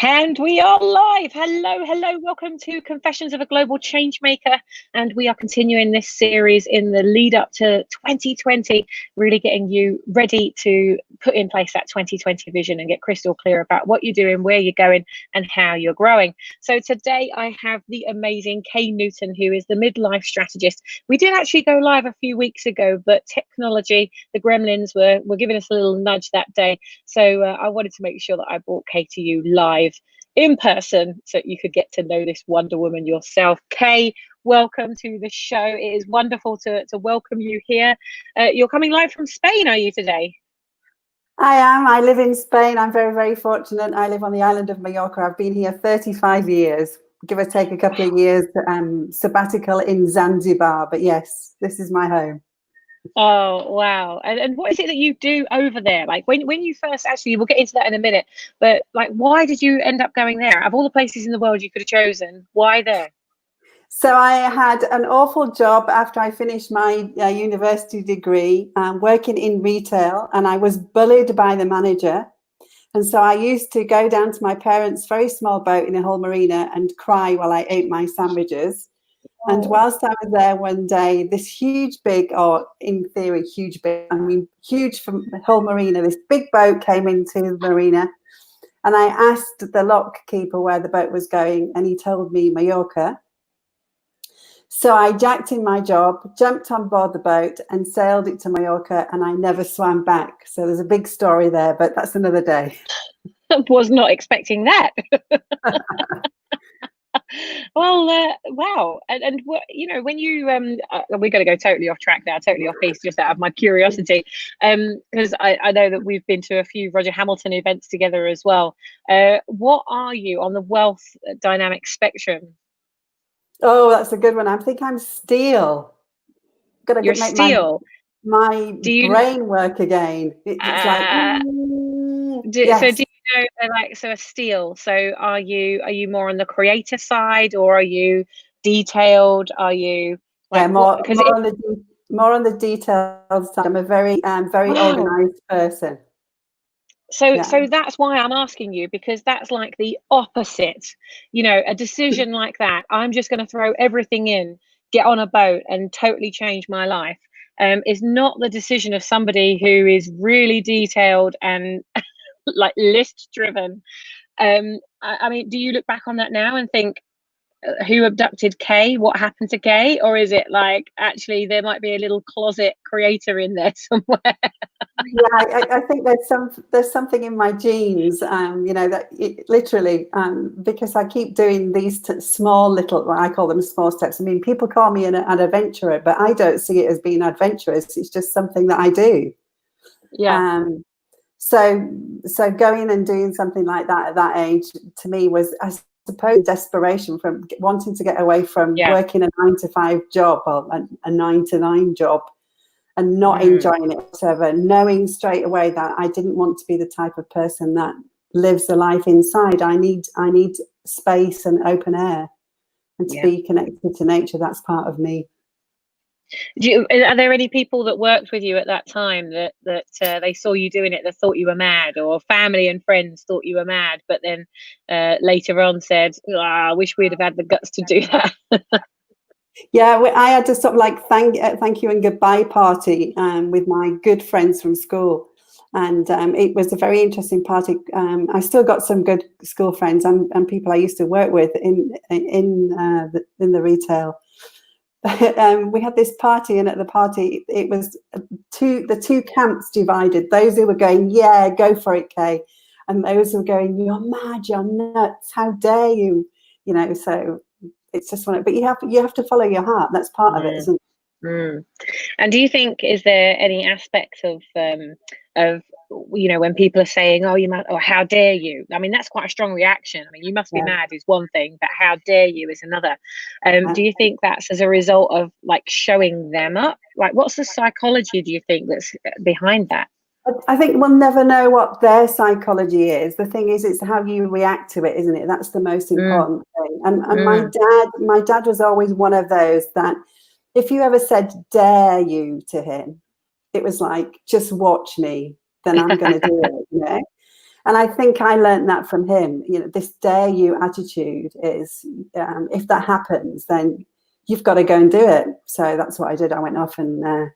And we are live. Hello, hello. Welcome to Confessions of a Global Changemaker. And we are continuing this series in the lead up to 2020, really getting you ready to put in place that 2020 vision and get crystal clear about what you're doing, where you're going, and how you're growing. So today I have the amazing Kay Newton, who is the midlife strategist. We did actually go live a few weeks ago, but technology, the gremlins were giving us a little nudge that day. So I wanted to make sure that I brought Kay to you live in person so you could get to know this Wonder Woman yourself. Kay, welcome to the show. It is wonderful to welcome you here. You're coming live from Spain, are you, today? I am. I live in Spain. I'm very, very fortunate. I live on the island of Mallorca. I've been here 35 years, give or take a couple of years, sabbatical in Zanzibar. But yes, this is my home. Oh, wow. And what is it that you do over there? Like when you first, actually, we'll get into that in a minute, but like, why did you end up going there? Of all the places in the world you could have chosen, why there? So I had an awful job after I finished my university degree, working in retail, and I was bullied by the manager. And so I used to go down to my parents' very small boat in a Hull marina and cry while I ate my sandwiches. And whilst I was there one day, this huge, big, or in theory, huge, big, I mean, huge from Hull Marina, this big boat came into the marina. And I asked the lock keeper where the boat was going, and he told me Mallorca. So I jacked in my job, jumped on board the boat and sailed it to Mallorca, and I never swam back. So there's a big story there, but that's another day. I was not expecting that. Well, wow. And you know, when you we're going to go totally off track now, totally off piece, just out of my curiosity, because I know that we've been to a few Roger Hamilton events together as well. What are you on the wealth dynamic spectrum? Oh, that's a good one. I think I'm steel. Gotta You're make steel. my brain work again. It's like yes. So do you know, like, so a steel, so are you more on the creative side, or are you detailed? Are you like, more on the detailed side? I'm a very organized person. So that's why I'm asking you, because that's like the opposite. You know, a decision like that, I'm just going to throw everything in, get on a boat and totally change my life, is not the decision of somebody who is really detailed and like list driven. I mean, do you look back on that now and think, who abducted Kay? What happened to Kay? Or is it like, actually there might be a little closet creator in there somewhere? Yeah, I think there's something in my genes, you know, that literally, because I keep doing these small little, I call them small steps. I mean, people call me an adventurer, but I don't see it as being adventurous. It's just something that I do. Yeah. So going and doing something like that at that age, to me, was, I suppose, desperation from wanting to get away from working a 9-to-5 job, or a 9-to-9 job, and not enjoying it whatsoever, knowing straight away that I didn't want to be the type of person that lives the life inside. I need space and open air, and to be connected to nature. That's part of me. Are there any people that worked with you at that time that they saw you doing it, that thought you were mad, or family and friends thought you were mad, but then later on said, I wish we'd have had the guts to do that? Yeah, I had a sort of like thank you and goodbye party with my good friends from school, and it was a very interesting party. I still got some good school friends and people I used to work with in the retail. We had this party, and at the party it was the two camps divided. Those who were going, yeah, go for it, Kay, and those who were going, you're mad, you're nuts, how dare you, you know. So it's just one, but you have to follow your heart. That's part of it, isn't it? And do you think, is there any aspect of you know, when people are saying, oh, you must, or how dare you? I mean, that's quite a strong reaction. I mean, you must be mad is one thing, but how dare you is another. Do you think that's as a result of like showing them up? Like, what's the psychology, do you think, that's behind that? I think we'll never know what their psychology is. The thing is, it's how you react to it, isn't it? That's the most important thing. And my dad was always one of those that if you ever said dare you to him, it was like, just watch me, then I'm going to do it, you know. And I think I learned that from him. You know, this dare you attitude is, if that happens, then you've got to go and do it. So that's what I did. I went off and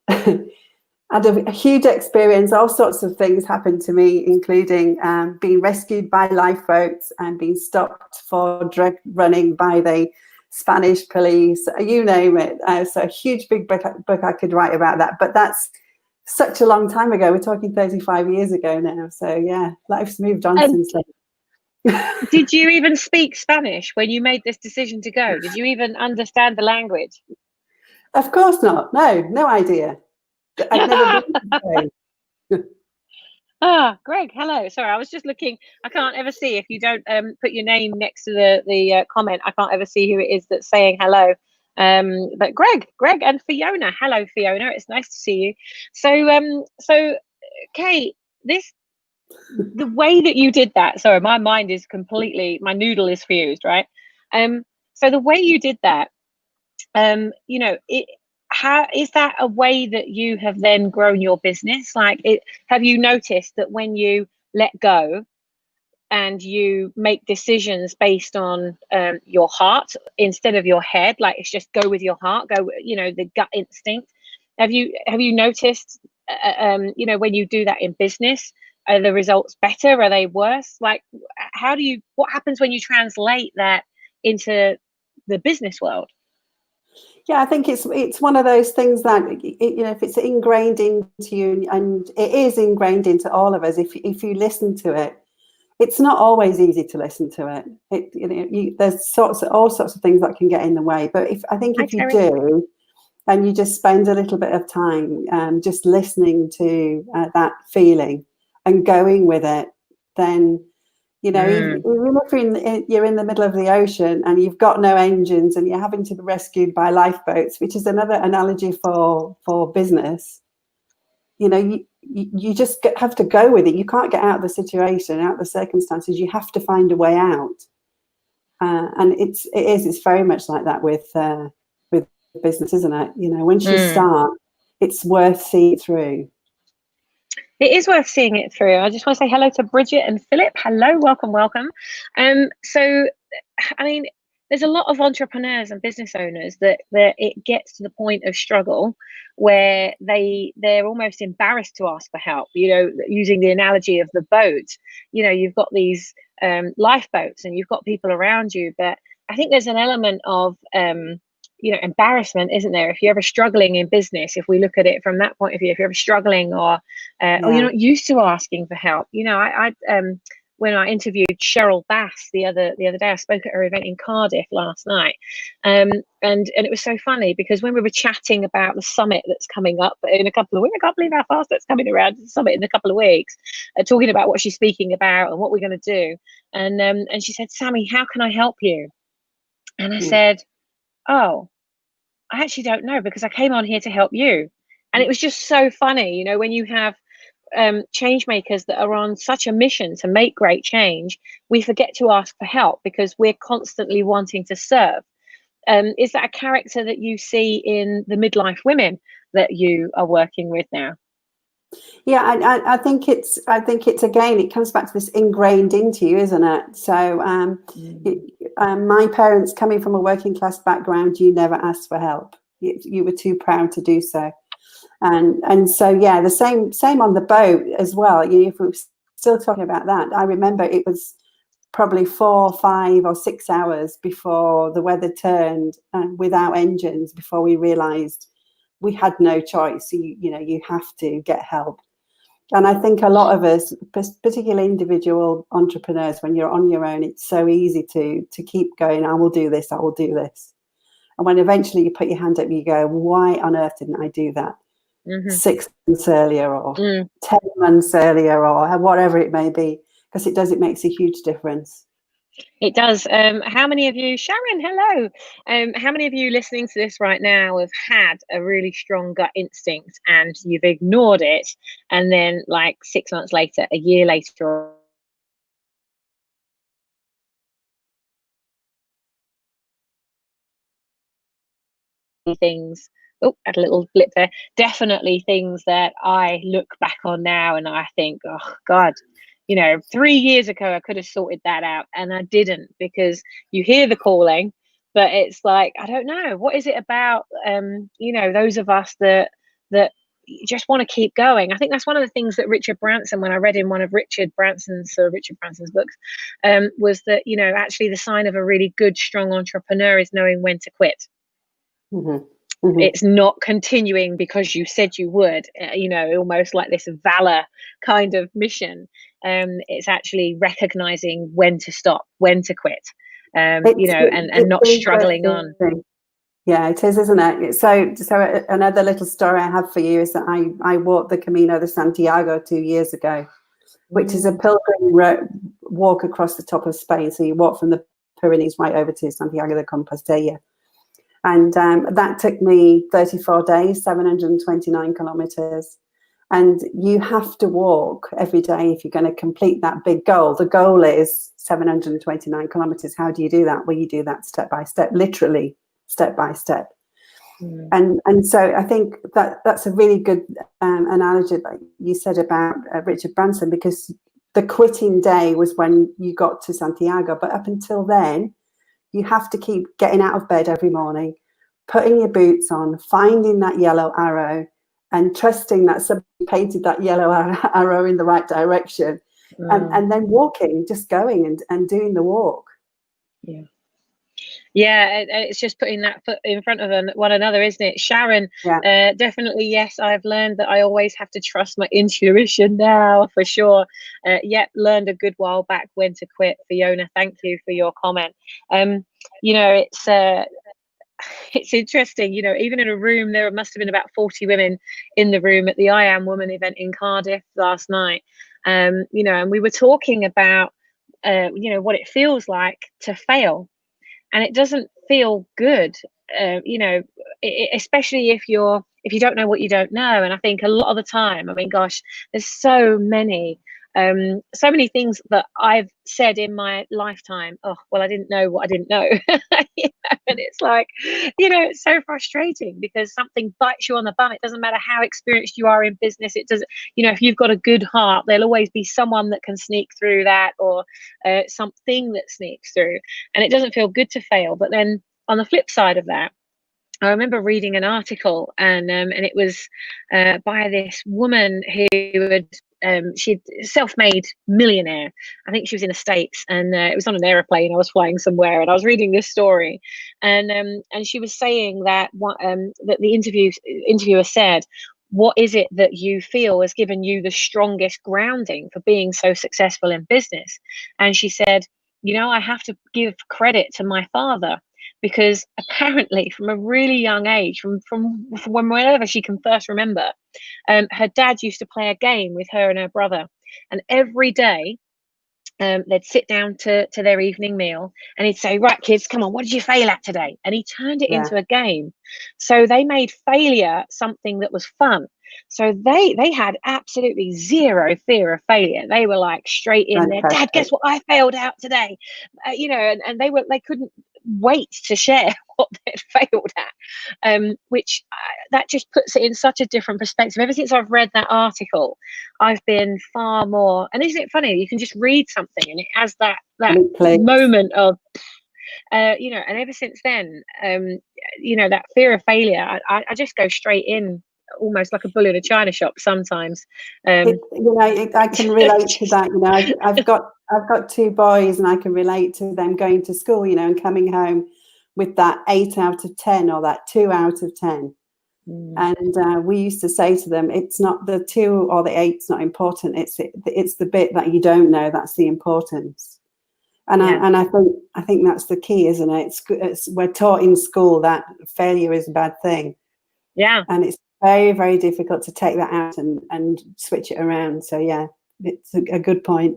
had a huge experience. All sorts of things happened to me, including being rescued by lifeboats and being stopped for drug running by the Spanish police, you name it. So a huge big book I could write about that. But that's such a long time ago. We're talking 35 years ago now. So yeah, life's moved on since then. Did you even speak Spanish when you made this decision to go? Did you even understand the language? Of course not. No idea. I've never been to Greg, hello. Sorry, I was just looking. I can't ever see if you don't put your name next to the comment. I can't ever see who it is that's saying hello. But Greg and Fiona. Hello, Fiona. It's nice to see you. So Kate, the way that you did that. Sorry, my mind is completely, my noodle is fused, right? So the way you did that, you know, how is that a way that you have then grown your business? Like, have you noticed that when you let go and you make decisions based on your heart instead of your head, like it's just go with your heart, go, you know, the gut instinct? Have you noticed, you know, when you do that in business, are the results better? Are they worse? Like, what happens when you translate that into the business world? Yeah, I think it's one of those things that, you know, if it's ingrained into you, and it is ingrained into all of us, if you listen to it, it's not always easy to listen to it. You know, there's all sorts of things that can get in the way. But if you do, and you just spend a little bit of time just listening to that feeling and going with it, then, you know, even if you're in the middle of the ocean and you've got no engines and you're having to be rescued by lifeboats, which is another analogy for business, you know, you just have to go with it. You can't get out of the situation, out of the circumstances. You have to find a way out. And it's very much like that with business, isn't it? You know, once you start, it's worth seeing through. It is worth seeing it through. I just want to say hello to Bridget and Philip. Hello, welcome. So, I mean, there's a lot of entrepreneurs and business owners that it gets to the point of struggle where they're almost embarrassed to ask for help. You know, using the analogy of the boat, you know, you've got these lifeboats and you've got people around you, but I think there's an element of you know, embarrassment, isn't there? If you're ever struggling in business, if we look at it from that point of view, if you're ever struggling or you're not used to asking for help, you know, I when I interviewed Cheryl Bass the other day, I spoke at her event in Cardiff last night, and it was so funny because when we were chatting about the summit that's coming up in a couple of weeks, I can't believe how fast that's coming around, the summit in a couple of weeks, talking about what she's speaking about and what we're going to do, and she said, Sammy, how can I help you? And I said, oh, I actually don't know, because I came on here to help you. And it was just so funny, you know, when you have change makers that are on such a mission to make great change, we forget to ask for help because we're constantly wanting to serve. Is that a character that you see in the midlife women that you are working with now? Yeah, I think it's again, it comes back to this ingrained into you, isn't it? So my parents, coming from a working class background, you never asked for help. You were too proud to do so. And so, yeah, the same on the boat as well. You know, if we're still talking about that, I remember it was probably 4, 5 or 6 hours before the weather turned without engines, before we realized we had no choice. You know, you have to get help. And I think a lot of us, particularly individual entrepreneurs, when you're on your own, it's so easy to keep going, I will do this, I will do this. And when eventually you put your hand up, you go, why on earth didn't I do that 6 months earlier or 10 months earlier or whatever it may be? Because it makes a huge difference. It does. How many of you, Sharon, hello. How many of you listening to this right now have had a really strong gut instinct and you've ignored it, and then like 6 months later, a year later, things Oh, had a little blip there. Definitely things that I look back on now and I think, oh God, 3 years ago I could have sorted that out, and I didn't, because you hear the calling, but it's like, I don't know, what is it about those of us that just want to keep going. I think that's one of the things that Richard Branson, when I read in one of Richard Branson's books, was that, actually the sign of a really good, strong entrepreneur is knowing when to quit. Mm-hmm. Mm-hmm. It's not continuing because you said you would, almost like this valor kind of mission. It's actually recognizing when to stop, when to quit, and not struggling on. Yeah, it is, isn't it? So another little story I have for you is that I walked the Camino de Santiago 2 years ago, which is a pilgrim walk across the top of Spain. So you walk from the Pyrenees right over to Santiago de Compostela. And that took me 34 days, 729 kilometers. And you have to walk every day if you're going to complete that big goal. The goal is 729 kilometers. How do you do that? Well, you do that step by step, literally step by step. And so I think that's a really good analogy that you said about Richard Branson, because the quitting day was when you got to Santiago. But up until then, you have to keep getting out of bed every morning, putting your boots on, finding that yellow arrow, and trusting that somebody painted that yellow arrow in the right direction, and then walking, just going and doing the walk. Yeah, it's just putting that foot in front of one another, isn't it? Sharon, definitely, yes, I've learned that I always have to trust my intuition now, for sure. Learned a good while back when to quit. Fiona, thank you for your comment. It's interesting, even in a room, there must have been about 40 women in the room at the I Am Woman event in Cardiff last night. And we were talking about, what it feels like to fail. And it doesn't feel good, especially if you don't know what you don't know. And I think a lot of the time, I mean, gosh, there's so many things that I've said in my lifetime. Oh, well, I didn't know what I didn't know. And it's like, it's so frustrating because something bites you on the bum. It doesn't matter how experienced you are in business. It doesn't, if you've got a good heart, there'll always be someone that can sneak through that, or something that sneaks through. And it doesn't feel good to fail. But then on the flip side of that, I remember reading an article, and it was by this woman who had she'd self-made millionaire. I think she was in the States, and it was on an airplane. I was flying somewhere, and I was reading this story, and she was saying that that the interviewer said, "What is it that you feel has given you the strongest grounding for being so successful in business?" And she said, I have to give credit to my father, because apparently from a really young age, from whenever she can first remember, her dad used to play a game with her and her brother, and every day they'd sit down to their evening meal, and he'd say, "Right, kids, come on, what did you fail at today?" And he turned it into a game. So they made failure something that was fun. So they had absolutely zero fear of failure. They were like straight in there. "Dad, guess what I failed out today?" And they couldn't wait to share what they'd failed at, which that just puts it in such a different perspective. Ever since I've read that article, I've been far more, and isn't it funny, you can just read something and it has that moment of and ever since then, that fear of failure, I just go straight in, almost like a bull in a china shop sometimes. I can relate to that. I've got 2 boys, and I can relate to them going to school, and coming home with that 8 out of 10 or that 2 out of 10. And we used to say to them, it's not the 2 or the 8's not important. It's the bit that you don't know that's the importance. And I think that's the key, isn't it? We're taught in school that failure is a bad thing. Yeah. And it's very, very difficult to take that out and switch it around. So yeah, it's a good point.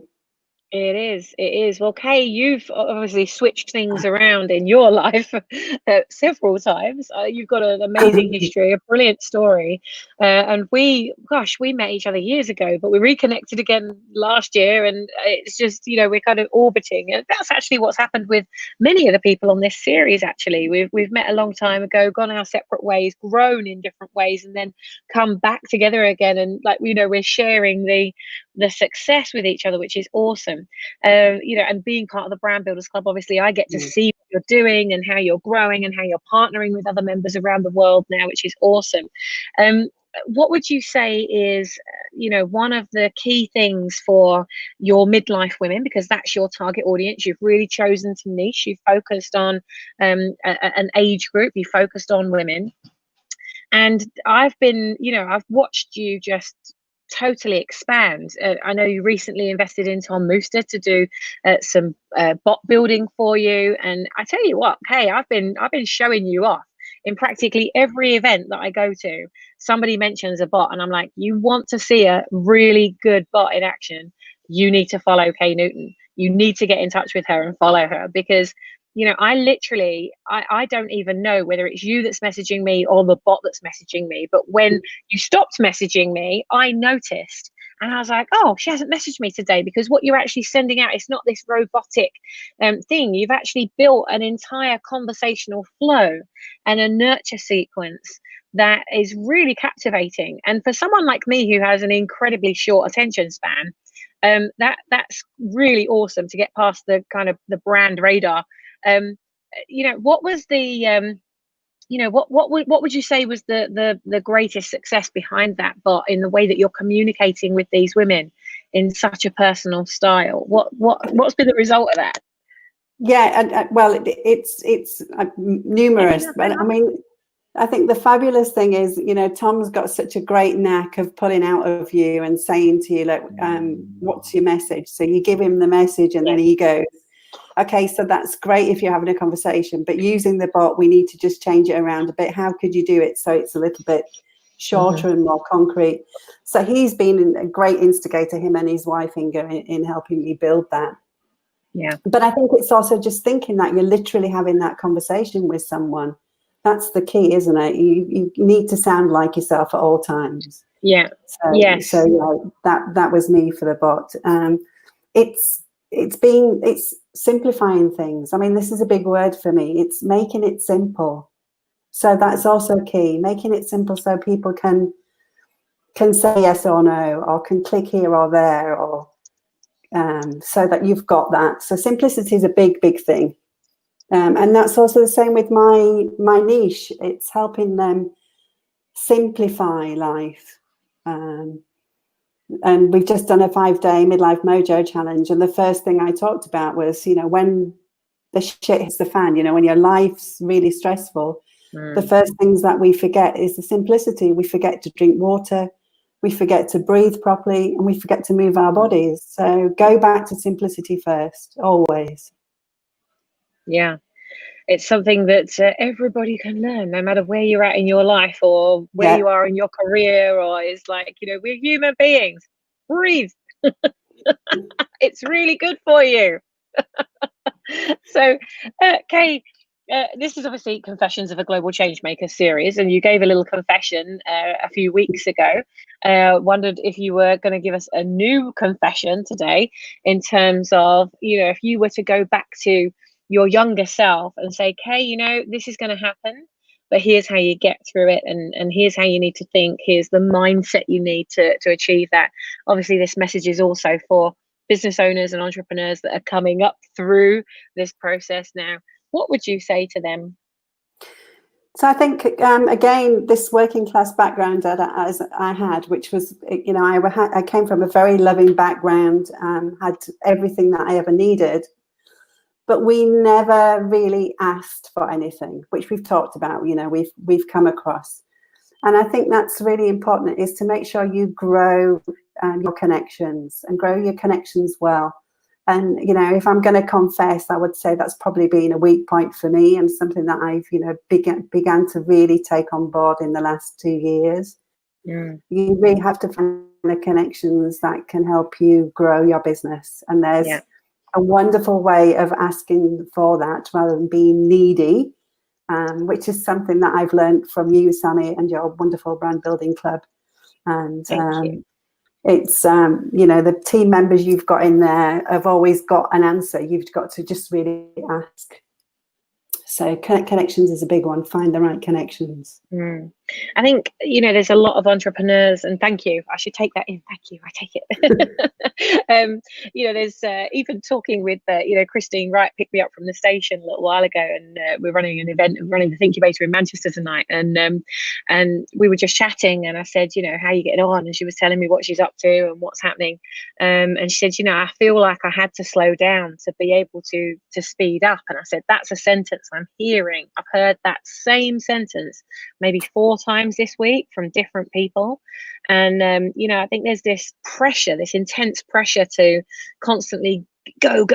It is. Well, Kay, you've obviously switched things around in your life several times. You've got an amazing history, a brilliant story. And we met each other years ago, but we reconnected again last year. And it's just, we're kind of orbiting. And that's actually what's happened with many of the people on this series, actually. We've met a long time ago, gone our separate ways, grown in different ways, and then come back together again. And we're sharing the success with each other, which is awesome. And being part of the Brand Builders Club, obviously I get to see what you're doing and how you're growing and how you're partnering with other members around the world now, which is awesome. What would you say is, one of the key things for your midlife women, because that's your target audience? You've really chosen to niche. You've focused on an age group. You focused on women. And I've watched you just totally expand. I know you recently invested in Tom Mooster to do some bot building for you, and I tell you what, hey, I've been showing you off in practically every event that I go to. Somebody mentions a bot and I'm like, you want to see a really good bot in action, you need to follow Kay Newton. You need to get in touch with her and follow her, because I don't even know whether it's you that's messaging me or the bot that's messaging me. But when you stopped messaging me, I noticed, and I was like, oh, she hasn't messaged me today, because what you're actually sending out is not this robotic thing. You've actually built an entire conversational flow and a nurture sequence that is really captivating. And for someone like me who has an incredibly short attention span, that's really awesome to get past the kind of the brand radar. What was the what would you say was the greatest success behind that bot, in the way that you're communicating with these women in such a personal style? What's been the result of that? Yeah, well, it's numerous, but I mean, I think the fabulous thing is, Tom's got such a great knack of pulling out of you and saying to you, like, what's your message? So you give him the message, and then he goes, okay, so that's great if you're having a conversation, but using the bot, we need to just change it around a bit. How could you do it so it's a little bit shorter and more concrete? So he's been a great instigator, him and his wife, in helping me build that. Yeah. But I think it's also just thinking that you're literally having that conversation with someone. That's the key, isn't it? You need to sound like yourself at all times. Yeah. So, yes. So that was me for the bot. It's simplifying things. I mean, this is a big word for me. It's making it simple. So that's also key, making it simple so people can say yes or no, or can click here or there, or so that you've got that. So simplicity is a big thing. And that's also the same with my niche. It's helping them simplify life. And we've just done a 5-day midlife mojo challenge, and the first thing I talked about was, when the shit hits the fan, when your life's really stressful, the first things that we forget is the simplicity. We forget to drink water, we forget to breathe properly, and we forget to move our bodies. So go back to simplicity first, always. Yeah. It's something that everybody can learn, no matter where you're at in your life or where you are in your career. Or it's like, we're human beings. Breathe. It's really good for you. So, Kay, this is obviously Confessions of a Global Changemaker series, and you gave a little confession a few weeks ago. Wondered if you were going to give us a new confession today, in terms of, if you were to go back to your younger self and say, Kay, this is going to happen, but here's how you get through it, and here's how you need to think, here's the mindset you need to achieve that. Obviously, this message is also for business owners and entrepreneurs that are coming up through this process now. What would you say to them? So I think, again, this working class background that I had, which was, I came from a very loving background, had everything that I ever needed, but we never really asked for anything, which we've talked about, we've come across. And I think that's really important, is to make sure you grow your connections, and grow your connections well. And, if I'm going to confess, I would say that's probably been a weak point for me, and something that I've, began to really take on board in the last 2 years. You really have to find the connections that can help you grow your business. And there's a wonderful way of asking for that rather than being needy, which is something that I've learned from you, Sammy, and your wonderful brand building club. And it's, the team members you've got in there have always got an answer. You've got to just really ask. So connections is a big one. Find the right connections. I think, there's a lot of entrepreneurs, and thank you. I should take that in. Thank you. I take it. There's even talking with, Christine Wright picked me up from the station a little while ago, and we're running an event, running the Thinkubator in Manchester tonight. And we were just chatting, and I said, how are you getting on? And she was telling me what she's up to and what's happening. And she said, I feel like I had to slow down to be able to speed up. And I said, that's a sentence I'm hearing. I've heard that same sentence maybe 4 times this week from different people. And I think there's this pressure, this intense pressure to constantly go.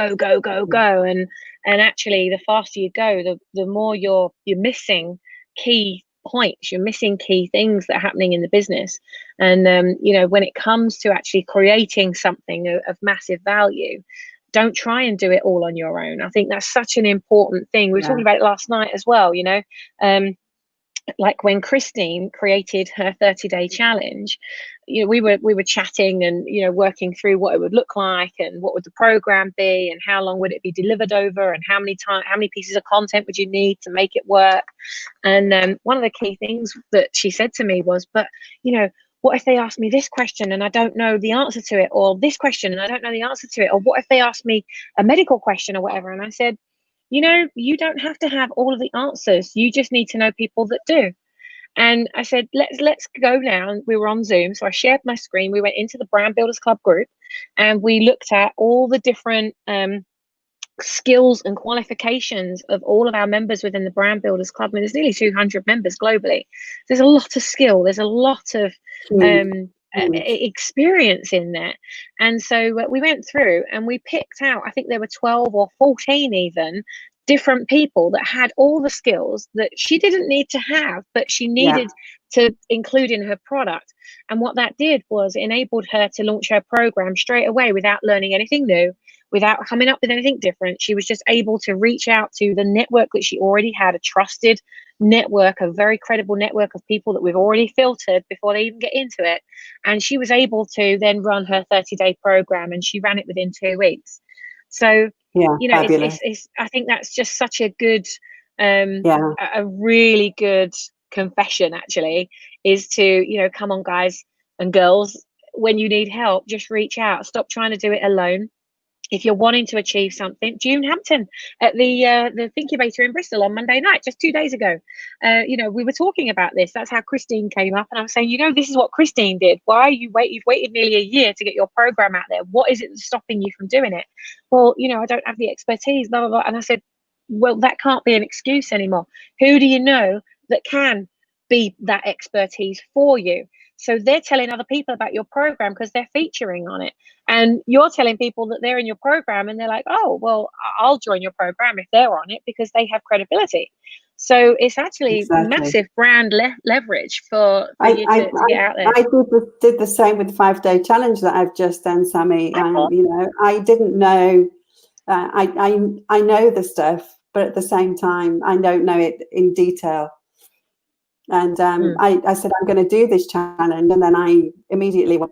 And actually the faster you go, the more you're missing key points, you're missing key things that are happening in the business. And when it comes to actually creating something of massive value, don't try and do it all on your own. I think that's such an important thing. We were talking about it last night as well, like when Christine created her 30-day challenge, we were chatting and working through what it would look like and what would the program be and how long would it be delivered over and how many pieces of content would you need to make it work. And one of the key things that she said to me was, but what if they ask me this question and I don't know the answer to it, or this question and I don't know the answer to it, or what if they ask me a medical question or whatever? And I said, you don't have to have all of the answers. You just need to know people that do. And I said, let's go now. And we were on Zoom. So I shared my screen. We went into the Brand Builders Club group and we looked at all the different skills and qualifications of all of our members within the Brand Builders Club. I mean, there's nearly 200 members globally. There's a lot of skill. There's a lot of experience in there. And so we went through and we picked out, I think there were 12 or 14 even different people that had all the skills that she didn't need to have, but she needed to include in her product. And what that did was enabled her to launch her program straight away without learning anything new, without coming up with anything different. She was just able to reach out to the network that she already had, a trusted network, a very credible network of people that we've already filtered before they even get into it. And she was able to then run her 30-day program, and she ran it within 2 weeks. So, it's I think that's just such a good, a really good confession, actually, is to, come on, guys and girls, when you need help, just reach out. Stop trying to do it alone. If you're wanting to achieve something, June Hampton at the Thinkubator in Bristol on Monday night, just 2 days ago, we were talking about this. That's how Christine came up, and I was saying, this is what Christine did. Why you've waited nearly a year to get your program out there. What is it that's stopping you from doing it? Well, I don't have the expertise, blah, blah, blah. And I said, well, that can't be an excuse anymore. Who do you know that can be that expertise for you? So they're telling other people about your program because they're featuring on it. And you're telling people that they're in your program and they're like, oh, well, I'll join your program if they're on it because they have credibility. So it's actually massive brand leverage for you to get out there. I did the same with the 5-day challenge that I've just done, Sammy. And, I didn't know, I know the stuff, but at the same time, I don't know it in detail. And I said, I'm going to do this challenge. And then I immediately went,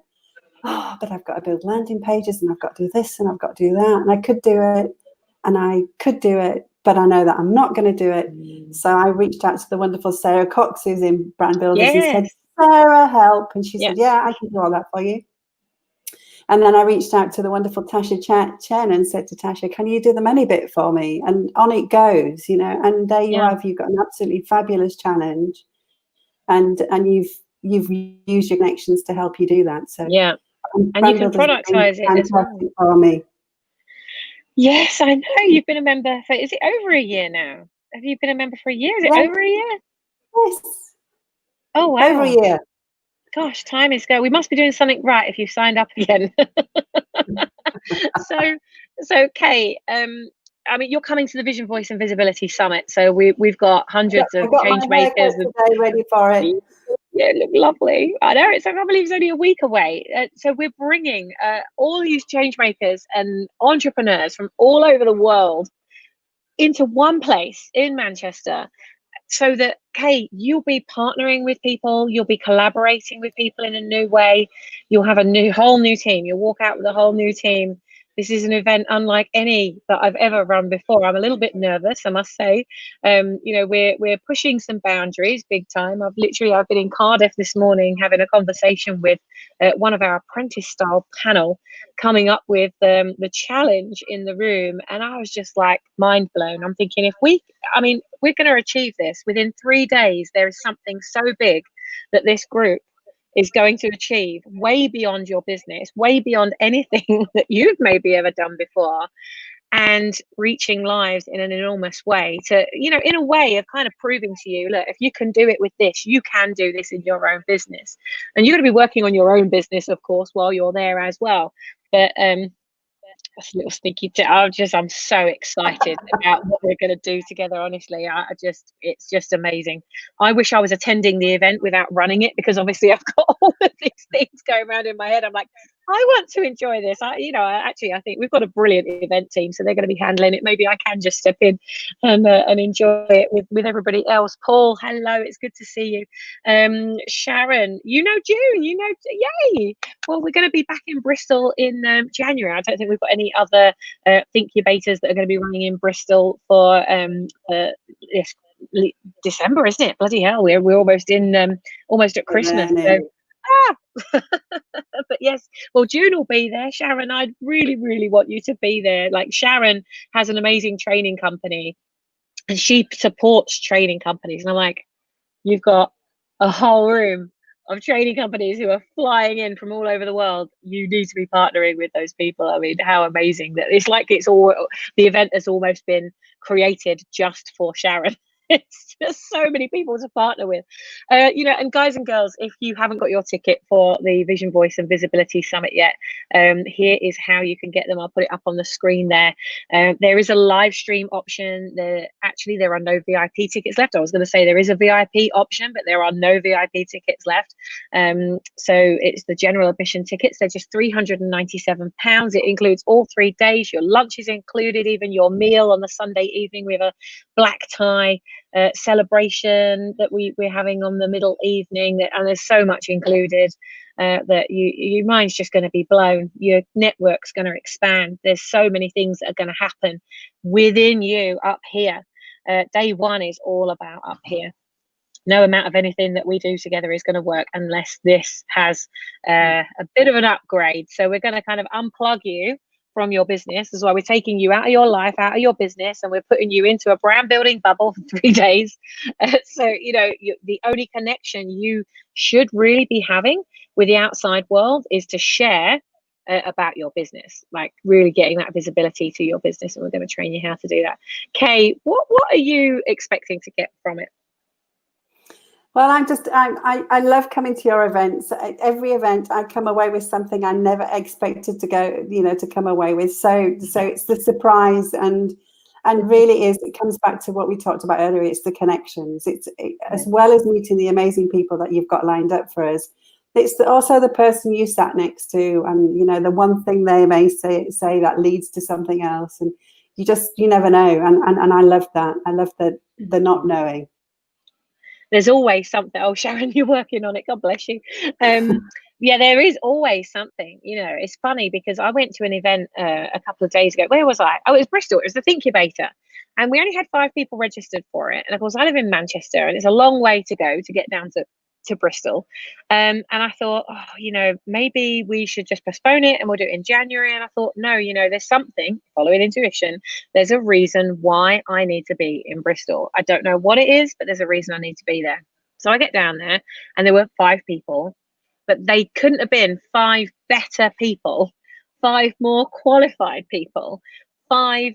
but I've got to build landing pages and I've got to do this and I've got to do that. And I could do it and I could do it, but I know that I'm not going to do it. So I reached out to the wonderful Sarah Cox, who's in Brand Builders, and said, Sarah, help. And she said, yeah, I can do all that for you. And then I reached out to the wonderful Tasha Chen and said to Tasha, can you do the money bit for me? And on it goes, and there you have, you've got an absolutely fabulous challenge. And you've used your connections to help you do that. So and you can productize it as well. For me. Yes, I know. You've been a member for, is it over a year now? Have you been a member for a year? Is it over a year? Yes. Oh, wow. Over a year. Gosh, time is going. We must be doing something right if you've signed up again. So Kate, you're coming to the Vision, Voice and Visibility Summit. So we've got hundreds of change makers. Today ready for it. Yeah, look lovely. I know, it's, I can't believe it's only a week away. So we're bringing all these change makers and entrepreneurs from all over the world into one place in Manchester, so that, Kate, you'll be partnering with people, you'll be collaborating with people in a new way, you'll have a whole new team, you'll walk out with a whole new team. This is an event unlike any that I've ever run before. I'm a little bit nervous, I must say. You know, we're pushing some boundaries big time. I've been in Cardiff this morning having a conversation with one of our apprentice style panel, coming up with the challenge in the room, and I was just like mind blown. I'm thinking, if we're going to achieve this within 3 days. There is something so big that this group is going to achieve, way beyond your business, way beyond anything that you've maybe ever done before, and reaching lives in an enormous way, to, you know, in a way of kind of proving to you, look, if you can do it with this, you can do this in your own business. And you're going to be working on your own business, of course, while you're there as well. But that's a little sneaky tip. I'm so excited about what we're going to do together. Honestly, it's just amazing. I wish I was attending the event without running it, because obviously I've got all of these things going around in my head. I'm like, I want to enjoy this. I think we've got a brilliant event team, so they're going to be handling it. Maybe I can just step in and enjoy it with everybody else. Paul, hello, it's good to see you. Sharon, June, yay. Well, we're going to be back in Bristol in January. I don't think we've got any other incubators that are going to be running in Bristol for December, isn't it? Bloody hell, we're almost at Christmas. So, but yes, well, June will be there. Sharon, I'd really, really want you to be there. Like, Sharon has an amazing training company, and she supports training companies. And I'm like, you've got a whole room of training companies who are flying in from all over the world. You need to be partnering with those people. I mean, how amazing that it's like the event has almost been created just for Sharon. It's just so many people to partner with. And guys and girls, if you haven't got your ticket for the Vision, Voice and Visibility Summit yet, here is how you can get them. I'll put it up on the screen there. There is a live stream option. There are no VIP tickets left. I was going to say there is a VIP option, but there are no VIP tickets left. So it's the general admission tickets. They're just £397. It includes all 3 days. Your lunch is included, even your meal on the Sunday evening with a black tie celebration that we're having on the middle evening, and there's so much included that your mind's just going to be blown. Your network's going to expand. There's so many things that are going to happen within you up here. Day one is all about up here. No amount of anything that we do together is going to work unless this has a bit of an upgrade. So we're going to kind of unplug you from your business. That's why we're taking you out of your life, out of your business, and we're putting you into a brand building bubble for 3 days. So, the only connection you should really be having with the outside world is to share about your business, like really getting that visibility to your business. And we're going to train you how to do that. Kay, what are you expecting to get from it? Well, I love coming to your events. Every event, I come away with something I never expected to come away with. So it's the surprise, and really it comes back to what we talked about earlier. It's the connections. As well as meeting the amazing people that you've got lined up for us. It's also the person you sat next to, and the one thing they may say that leads to something else, and you never know. And I love that. I love the not knowing. There's always something. Oh, Sharon, you're working on it. God bless you. Yeah, there is always something. It's funny because I went to an event a couple of days ago. Where was I? Oh, it was Bristol. It was the Thinkubator. And we only had 5 people registered for it. And of course, I live in Manchester, and it's a long way to go to get down to Bristol. And I thought, maybe we should just postpone it and we'll do it in January. And I thought, no, there's something, following intuition, there's a reason why I need to be in Bristol. I don't know what it is, but there's a reason I need to be there. So I get down there, and there were 5 people, but they couldn't have been 5 better people, 5 more qualified people, 5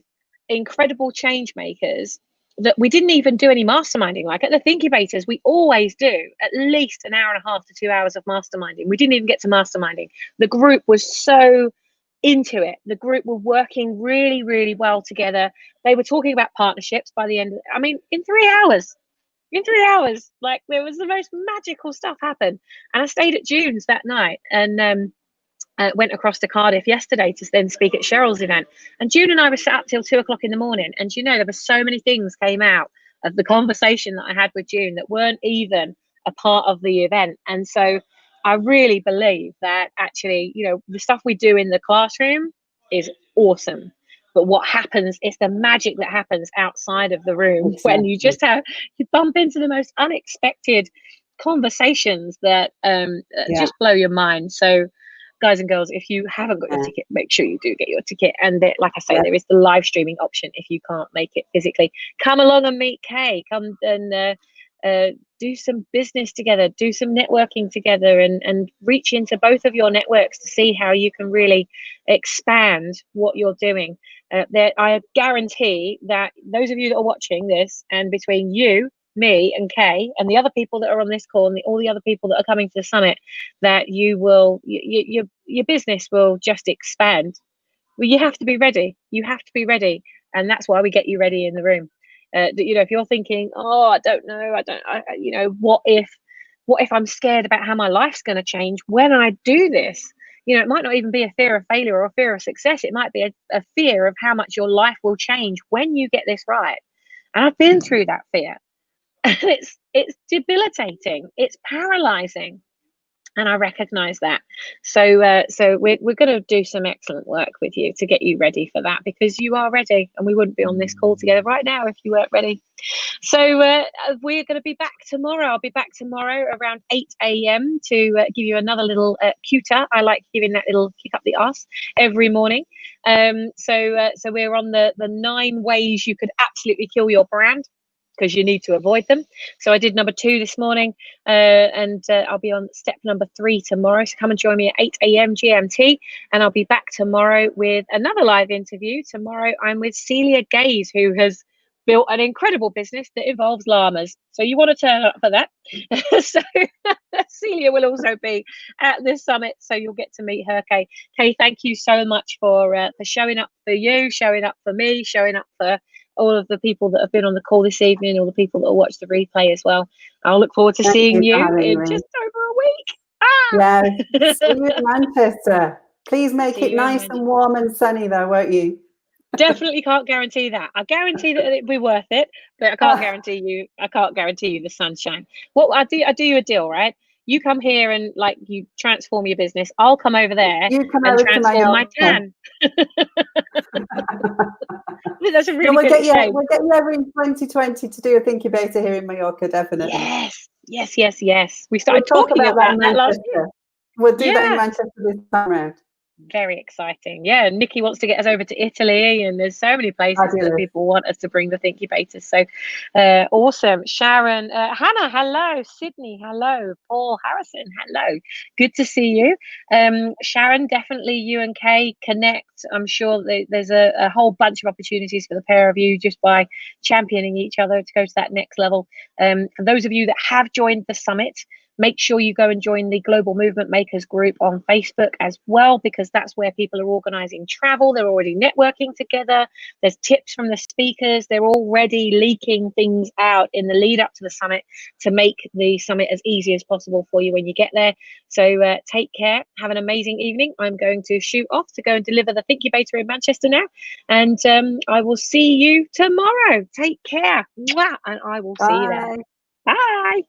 incredible change makers, that we didn't even do any masterminding. Like at the Thinkubators, we always do at least an hour and a half to 2 hours of masterminding. We didn't even get to masterminding. The group was so into it. The group were working really, really well together. They were talking about partnerships by the end in 3 hours. In 3 hours. Like, there was the most magical stuff happen. And I stayed at June's that night, and went across to Cardiff yesterday to then speak at Cheryl's event. And June and I were sat up till 2 o'clock in the morning. And there were so many things came out of the conversation that I had with June that weren't even a part of the event. And so I really believe that actually, the stuff we do in the classroom is awesome. But what happens is the magic that happens outside of the room. Exactly. When you bump into the most unexpected conversations that just blow your mind. So, guys and girls, if you haven't got your ticket, make sure you do get your ticket. And like I say, there is the live streaming option if you can't make it physically. Come along and meet Kay. Come and do some business together, do some networking together, and reach into both of your networks to see how you can really expand what you're doing. I guarantee that those of you that are watching this, and between you, me and Kay and the other people that are on this call and all the other people that are coming to the summit, that your business will just expand. Well, you have to be ready. You have to be ready. And that's why we get you ready in the room. If you're thinking, oh, I don't know, what if I'm scared about how my life's going to change when I do this? It might not even be a fear of failure or a fear of success. It might be a fear of how much your life will change when you get this right. And I've been through that fear. And it's debilitating. It's paralyzing. And I recognize that. So we're going to do some excellent work with you to get you ready for that, because you are ready, and we wouldn't be on this call together right now if you weren't ready. So we're going to be back tomorrow. I'll be back tomorrow around 8 a.m. to give you another little cuter. I like giving that little kick up the arse every morning. So we're on the 9 ways you could absolutely kill your brand, because you need to avoid them. So I did number 2 this morning, and I'll be on step number 3 tomorrow. So come and join me at 8 a.m. GMT, and I'll be back tomorrow with another live interview. Tomorrow I'm with Celia Gaze, who has built an incredible business that involves llamas. So you want to turn up for that. So Celia will also be at this summit, so you'll get to meet her. Kay, thank you so much for showing up for you, showing up for me, showing up for all of the people that have been on the call this evening, all the people that will watch the replay as well. I'll look forward to seeing you in just over a week. Yeah, see you in Manchester. Please make it nice and warm and sunny though, won't you? Definitely can't guarantee that. I guarantee that it'll be worth it, but I can't guarantee you the sunshine. What I do you a deal, right? You come here and you transform your business. I'll come over there and transform my tan. That's a really good shame. We'll get you over in 2020 to do a Thinkubator here in Mallorca, definitely. Yes. We started talking about that last year. We'll do that in Manchester this time around. Very exciting. Yeah, Nikki wants to get us over to Italy, and there's so many places that people want us to bring the Thinkubators. So awesome. Sharon, Hannah, hello. Sydney, hello. Paul Harrison, hello. Good to see you. Sharon, definitely you and Kay connect. I'm sure there's a whole bunch of opportunities for the pair of you just by championing each other to go to that next level. For those of you that have joined the summit, make sure you go and join the Global Movement Makers group on Facebook as well, because that's where people are organizing travel. They're already networking together. There's tips from the speakers. They're already leaking things out in the lead up to the summit to make the summit as easy as possible for you when you get there. So take care. Have an amazing evening. I'm going to shoot off to go and deliver the Thinkubator in Manchester now. And I will see you tomorrow. Take care. Mwah! And I will see you there. Bye.